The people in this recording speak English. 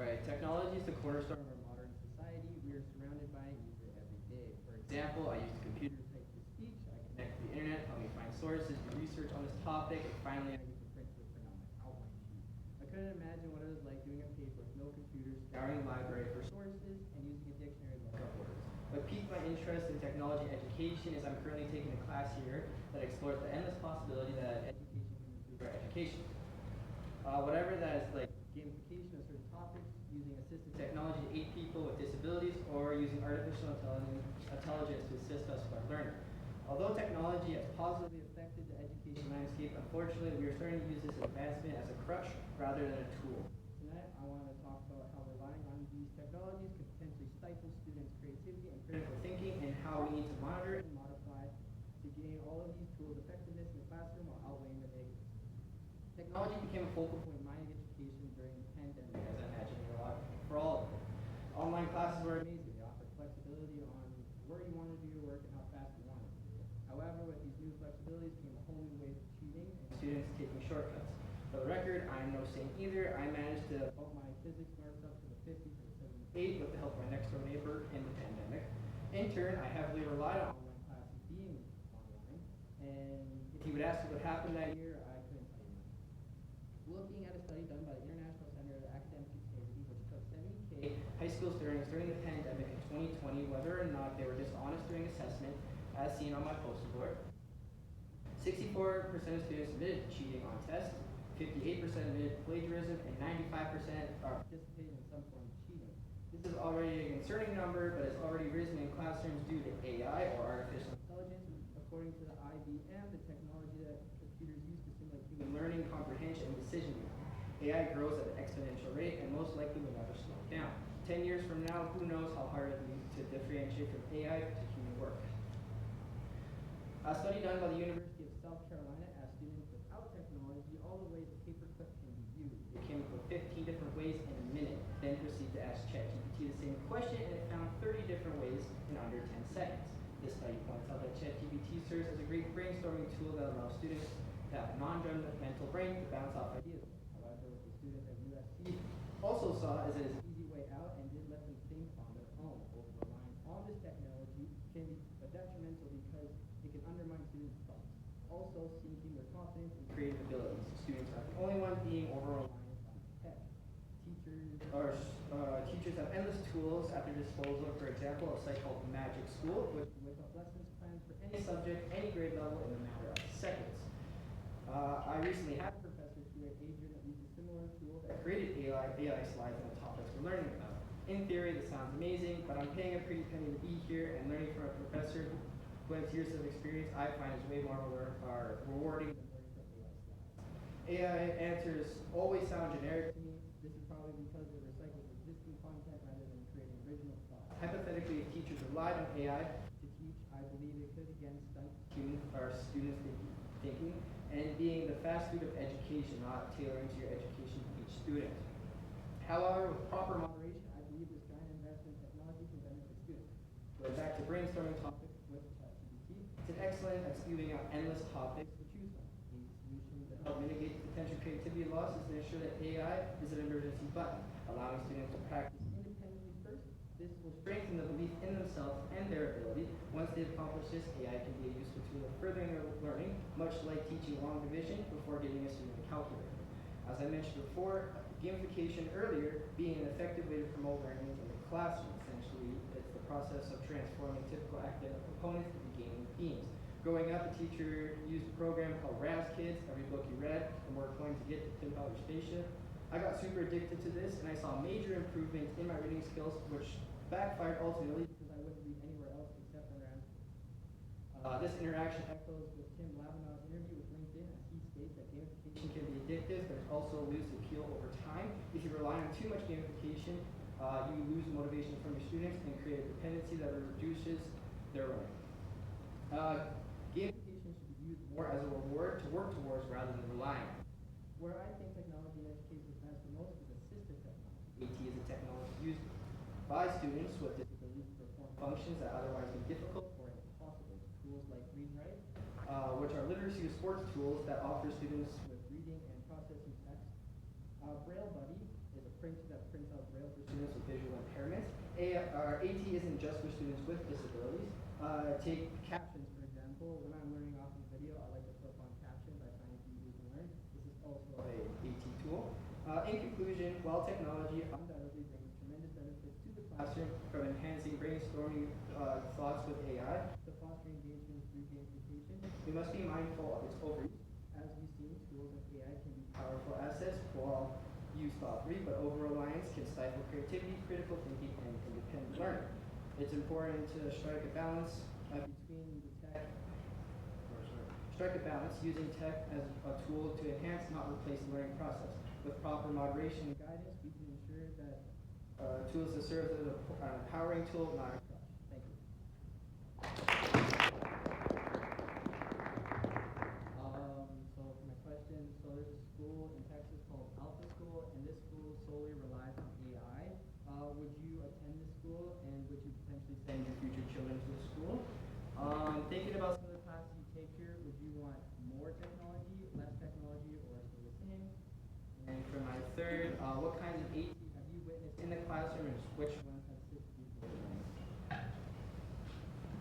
Alright, technology is the cornerstone of our modern society. We are surrounded by it and use it every day. For example, I use the computer to type to speech, I connect to the internet, help me find sources, do research on this topic, and finally I use the printer to print out my outline sheet. I couldn't imagine what it was like doing a paper with no computers, scouring the library for sources, and using a dictionary to look up words. What piqued my interest in technology education is I'm currently taking a class here that explores the endless possibility that education can improve our education. Whatever that is, like gamification of certain topics, using assistive technology to aid people with disabilities, or using artificial intelligence to assist us with our learning. Although technology has positively affected the education landscape, unfortunately, we are starting to use this advancement as a crutch rather than a tool. Tonight, I want to talk about how relying on these technologies could potentially stifle students' creativity and critical thinking, and how we need to monitor and modify to gain all of these tools' effectiveness in the classroom while outweighing the negatives. Technology became a focal point in my education during the pandemic, as I imagine for all of it. Online classes were amazing. They offered flexibility on where you want to do your work and how fast you want it. However, with these new flexibilities came a whole new wave of cheating and students taking shortcuts. For the record, I am no saint either. I managed to bump my physics marks up to the 50 from the 78 with the help of my next door neighbor in the pandemic. In turn, I heavily relied on online classes being online, and if you would ask me what happened that year, I couldn't tell you much. Looking at a study done by the International Center of Academic Integrity, which took 70K high school students during the pandemic in 2020, whether or not they were dishonest during assessment, as seen on my poster board. 64% of students admitted cheating on tests, 58% admitted plagiarism, and 95% participated in some form of cheating. This is already a concerning number, but it's already risen in classrooms due to AI, or artificial intelligence. According to the IBM, the technology that computers use to simulate human learning, comprehension, and decision making. AI grows at an exponential rate and most likely will never slow down. 10 years from now, who knows how hard it will be to differentiate from AI to human work. A study done by the University of South Carolina asked students without technology all the ways a paperclip can be used. It came up with 15 different ways in a minute, then proceeded to ask ChatGPT the same question, and it found 30 different ways in under 10 seconds. This study points out that ChatGPT serves as a great brainstorming tool that allows students to have a non-judgmental brain to bounce off ideas. However, what the students at USC also saw is an easy way out and did let them think on their own. Over-relying on this technology can be detrimental because it can undermine students' thoughts, also sinking their confidence and creative abilities. Students are the only ones being over-reliant on tech. Teachers have endless tools at their disposal. For example, a site called Magic School, which can whip up lessons plans for any subject, any grade level in a matter of seconds. I recently had a professor here at Adrian that used a similar tool that created AI slides on the topics we're learning about. In theory, this sounds amazing, but I'm paying a pretty penny to be here, and learning from a professor who has years of experience I find is way more rewarding than learning from AI slides. AI answers always sound generic to me. This is probably because it recycles existing content rather than creating original thought. Hypothetically, if teachers relied on AI to teach, I believe it could again stunt students' thinking and being the fast food of education, not tailoring to your education to each student. However, with proper moderation, I believe this giant investment in technology can benefit students. Going back to brainstorming topics with ChatGPT, it's an excellent at spewing out endless topics to choose from. A solution that help mitigate potential creativity loss is to ensure that AI is an emergency button, allowing students to practice independently first. This will strengthen the belief in themselves and their ability. Once they accomplish this, AI can be a useful tool in furthering their learning, much like teaching long division before giving a student a calculator. As I mentioned before, gamification earlier being an effective way to promote learning in the classroom. Essentially, it's the process of transforming typical academic components into gaming themes. Growing up, a teacher used a program called Razz Kids. Every book you read, the more coins you get to pimp out your spaceship. I got super addicted to this, and I saw major improvements in my reading skills, which backfired ultimately because I wouldn't read anywhere else except for Razz. This interaction echoes with Tim Lavinow's interview with LinkedIn, as he states that gamification can be addictive, but it also loses appeal over time. If you rely on too much gamification, you lose motivation from your students and create a dependency that reduces their learning. Gamification should be used more as a reward to work towards rather than relying on. Where I think technology in education advances the most is assistive technology. AT is a technology used by students with disabilities to perform functions that otherwise be difficult or impossible. Tools like Read and Write, which are literacy or sports tools that offer students with reading and processing text. Braille Buddy is a printer that prints out Braille AT isn't just for students with disabilities. Take captions, for example. When I'm learning off of video, I like to flip on captions. I find it easy to learn. This is also a AT tool. In conclusion, while technology undoubtedly brings tremendous benefits to the classroom, from enhancing brainstorming thoughts with AI to fostering engagement through gamification, we must be mindful of its overuse. As we've seen, tools like AI can be powerful assets while used thoughtfully, but over-reliance can stifle creativity, critical thinking, and independent learning. It's important to strike a balance between the tech, strike a balance using tech as a tool to enhance, not replace the learning process. With proper moderation and guidance, we can ensure that tools that serve as an empowering tool, not a crutch. Thank you. So for my question, so there's a school in Texas called Alpha School, and this school solely relies on AI. Would you attend this school, and would you potentially send your future children to the school? Thinking about some of the classes you take here, would you want more technology, less technology, or still the same? And for my third, what kinds of AT have you witnessed in the classroom, and which